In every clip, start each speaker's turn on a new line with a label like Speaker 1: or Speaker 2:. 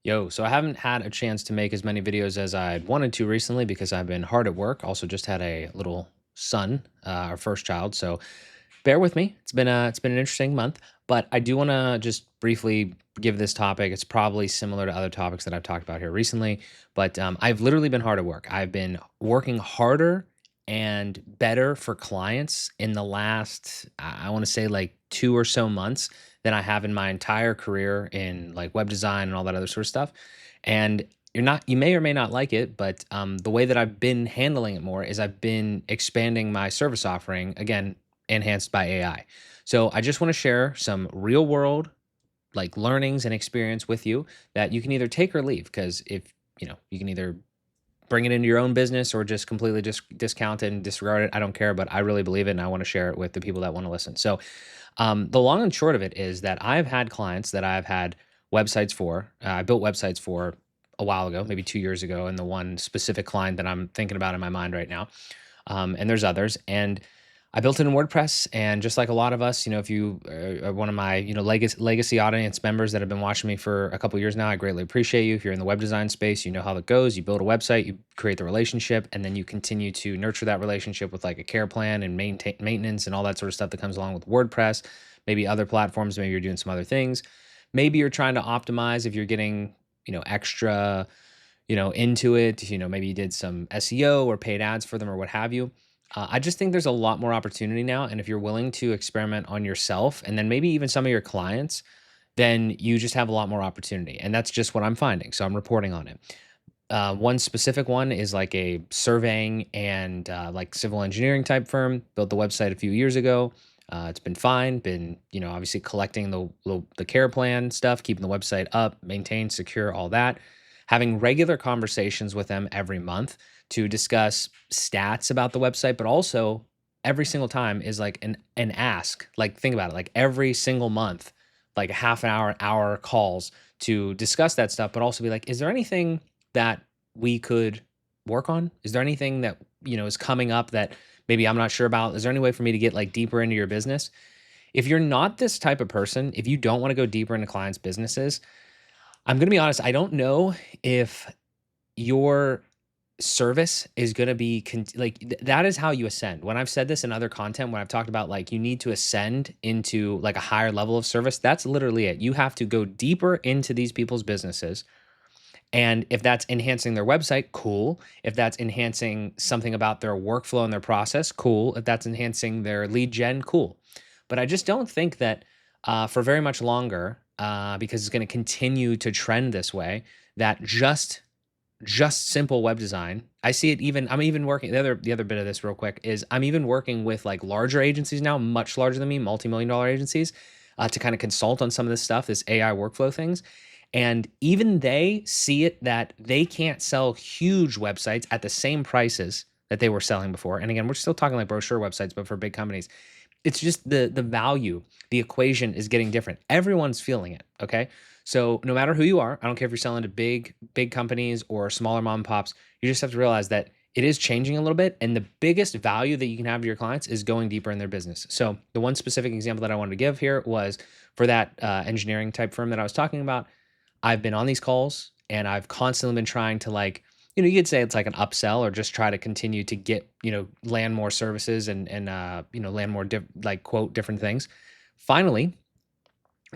Speaker 1: Yo, so I haven't had a chance to make as many videos as I'd wanted to recently because I've been hard at work. Also, just had a little son, our first child. So bear with me. It's been an interesting month, but I do want to just briefly give this topic. It's probably similar to other topics that I've talked about here recently, but I've literally been hard at work. I've been working harder and better for clients in the last, I want to say like 2 or so months than I have in my entire career in like web design and all that other sort of stuff. And you may or may not like it, but the way that I've been handling it more is I've been expanding my service offering again, enhanced by AI. So I just want to share some real world like learnings and experience with you that you can either take or leave. Because if you can either bring it into your own business or just completely just discount it and disregard it. I don't care, but I really believe it and I want to share it with the people that want to listen. So the long and short of it is that I've had clients that I've had websites for. I built websites for a while ago, maybe 2 years ago, and the one specific client that I'm thinking about in my mind right now. And there's others. And I built it in WordPress, and just like a lot of us, if you are one of my, legacy audience members that have been watching me for a couple years now, I greatly appreciate you. If you're in the web design space, you know how that goes. You build a website, you create the relationship, and then you continue to nurture that relationship with like a care plan and maintain maintenance and all that sort of stuff that comes along with WordPress. Maybe other platforms, maybe you're doing some other things. Maybe you're trying to optimize if you're getting, extra, into it. Maybe you did some SEO or paid ads for them or what have you. I just think there's a lot more opportunity now. And if you're willing to experiment on yourself and then maybe even some of your clients, then you just have a lot more opportunity. And that's just what I'm finding. So I'm reporting on it. One specific one is like a surveying and like civil engineering type firm. Built the website a few years ago. It's been fine. Been obviously collecting the care plan stuff, keeping the website up, maintained, secure, all that. Having regular conversations with them every month to discuss stats about the website, but also every single time is like an ask. Like think about it. Like every single month, like a half an hour calls to discuss that stuff, but also be like, is there anything that we could work on? Is there anything that, is coming up that maybe I'm not sure about? Is there any way for me to get like deeper into your business? If you're not this type of person, if you don't want to go deeper into clients' businesses, I'm going to be honest, I don't know if your service is going to be that is how you ascend. When I've said this in other content, when I've talked about like you need to ascend into like a higher level of service, that's literally it. You have to go deeper into these people's businesses, and if that's enhancing their website, cool. If that's enhancing something about their workflow and their process, cool. If that's enhancing their lead gen, cool. But I just don't think that for very much longer, because it's going to continue to trend this way, that just simple web design. I see it even, I'm even working, the other bit of this real quick is I'm even working with like larger agencies now, much larger than me, multi-million dollar agencies, to kind of consult on some of this stuff, this AI workflow things. And even they see it that they can't sell huge websites at the same prices that they were selling before. And again, we're still talking like brochure websites, but for big companies, it's just the value, the equation is getting different. Everyone's feeling it. Okay. So no matter who you are, I don't care if you're selling to big companies or smaller mom and pops, you just have to realize that it is changing a little bit. And the biggest value that you can have to your clients is going deeper in their business. So the one specific example that I wanted to give here was for that engineering type firm that I was talking about. I've been on these calls and I've constantly been trying to like, you could say it's like an upsell or just try to continue to get, land more services and land more like quote different things. Finally,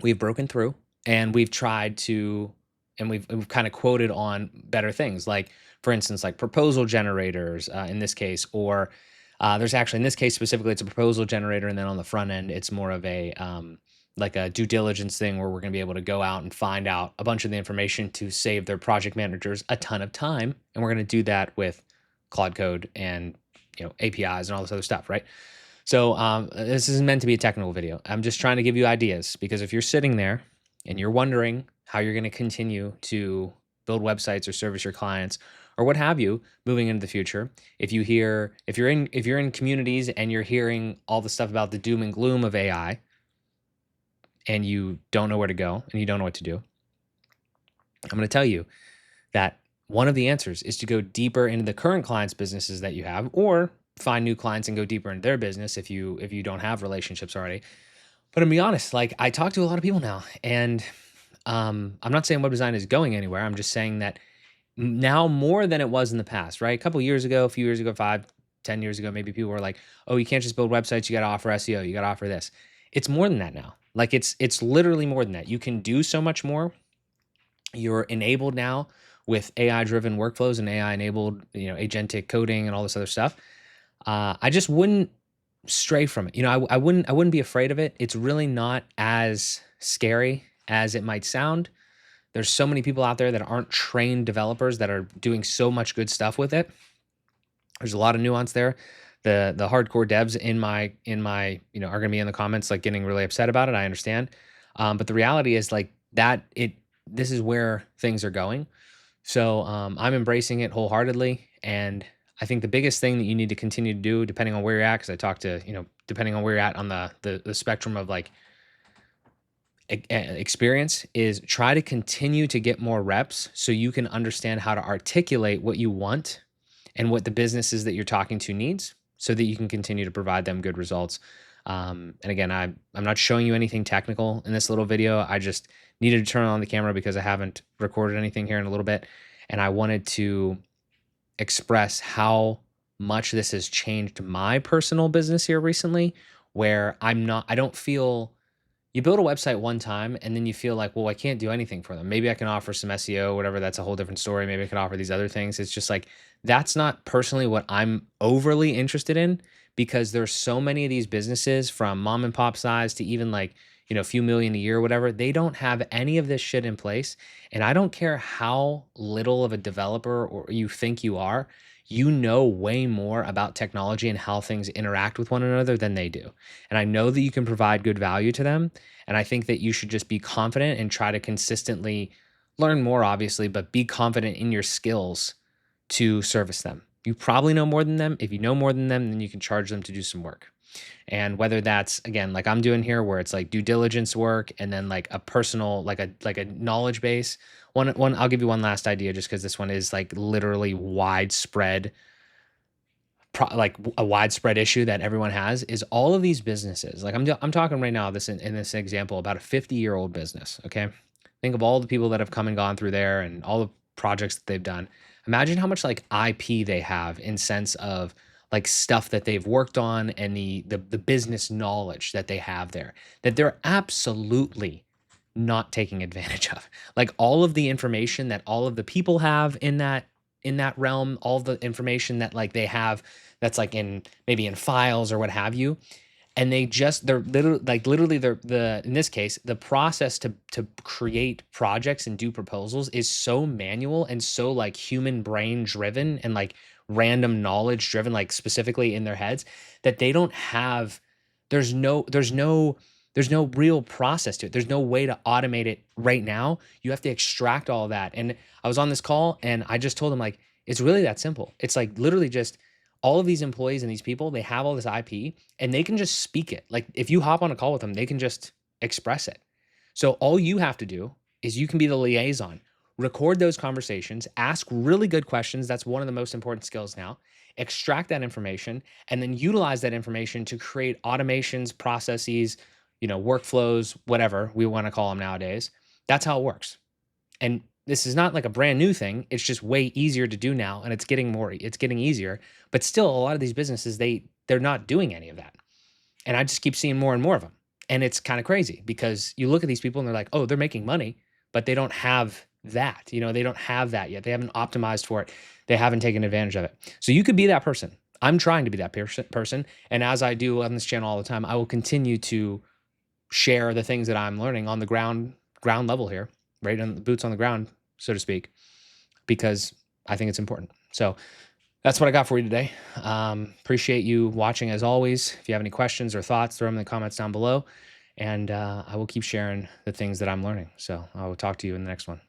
Speaker 1: we've broken through and we've tried to, and we've kind of quoted on better things. Like for instance, like proposal generators in this case, or there's actually in this case specifically, it's a proposal generator. And then on the front end, it's more of a, like a due diligence thing where we're going to be able to go out and find out a bunch of the information to save their project managers a ton of time. And we're going to do that with Claude Code and APIs and all this other stuff, right? So this isn't meant to be a technical video. I'm just trying to give you ideas, because if you're sitting there and you're wondering how you're going to continue to build websites or service your clients or what have you moving into the future, if you're in communities and you're hearing all the stuff about the doom and gloom of AI, and you don't know where to go and you don't know what to do, I'm going to tell you that one of the answers is to go deeper into the current clients' businesses that you have, or find new clients and go deeper into their business if you don't have relationships already. But to be honest, like I talk to a lot of people now, and I'm not saying web design is going anywhere. I'm just saying that now more than it was in the past, right? A couple years ago, a few years ago, 5, 10 years ago, maybe people were like, "Oh, you can't just build websites. You got to offer SEO. You got to offer this." It's more than that now. Like it's literally more than that. You can do so much more. You're enabled now with AI driven workflows and AI enabled, agentic coding and all this other stuff. I just wouldn't stray from it. I wouldn't be afraid of it. It's really not as scary as it might sound. There's so many people out there that aren't trained developers that are doing so much good stuff with it. There's a lot of nuance there. The hardcore devs in my are gonna be in the comments like getting really upset about it. I understand. But the reality is like that it this is where things are going. So I'm embracing it wholeheartedly. And I think the biggest thing that you need to continue to do, depending on where you're at, because I talked to, depending on where you're at on the spectrum of like experience, is try to continue to get more reps so you can understand how to articulate what you want and what the businesses that you're talking to needs so that you can continue to provide them good results. And again, I'm not showing you anything technical in this little video. I just needed to turn on the camera because I haven't recorded anything here in a little bit. And I wanted to express how much this has changed my personal business here recently, where I don't feel you build a website one time and then you feel like, well, I can't do anything for them. Maybe I can offer some SEO, whatever. That's a whole different story. Maybe I could offer these other things. It's just like, that's not personally what I'm overly interested in, because there's so many of these businesses from mom and pop size to even like, a few million a year, whatever. They don't have any of this shit in place. And I don't care how little of a developer or you think you are, you know way more about technology and how things interact with one another than they do. And I know that you can provide good value to them. And I think that you should just be confident and try to consistently learn more, obviously, but be confident in your skills to service them. You probably know more than them. If you know more than them, then you can charge them to do some work. And whether that's, again, like I'm doing here, where it's like due diligence work and then like a personal, like a knowledge base. One, I'll give you one last idea, just because this one is like literally widespread, like a widespread issue that everyone has, is all of these businesses. Like I'm talking right now, this in this example about a 50-year-old business. Okay, think of all the people that have come and gone through there and all the projects that they've done. Imagine how much like IP they have in sense of like stuff that they've worked on and the business knowledge that they have there, that they're absolutely not taking advantage of. Like all of the information that all of the people have in that realm, all the information that like they have that's like in maybe in files or what have you. And they're literally the in this case, the process to create projects and do proposals is so manual and so like human brain driven and like random knowledge driven, like specifically in their heads, that they don't have there's no real process to it. There's no way to automate it right now. You have to extract all of that. And I was on this call and I just told them like, it's really that simple. It's like literally just all of these employees and these people, they have all this IP and they can just speak it. Like if you hop on a call with them, they can just express it. So all you have to do is you can be the liaison, record those conversations, ask really good questions. That's one of the most important skills now. Extract that information and then utilize that information to create automations, processes, workflows, whatever we want to call them nowadays. That's how it works. And this is not like a brand new thing. It's just way easier to do now. And it's getting easier, but still a lot of these businesses, they're not doing any of that. And I just keep seeing more and more of them. And it's kind of crazy because you look at these people and they're like, oh, they're making money, but they don't have that. They don't have that yet. They haven't optimized for it. They haven't taken advantage of it. So you could be that person. I'm trying to be that person. And as I do on this channel all the time, I will continue to share the things that I'm learning on the ground level here, right? On the boots on the ground, so to speak, because I think it's important. So that's what I got for you today. Appreciate you watching as always. If you have any questions or thoughts, throw them in the comments down below. And I will keep sharing the things that I'm learning. So I will talk to you in the next one.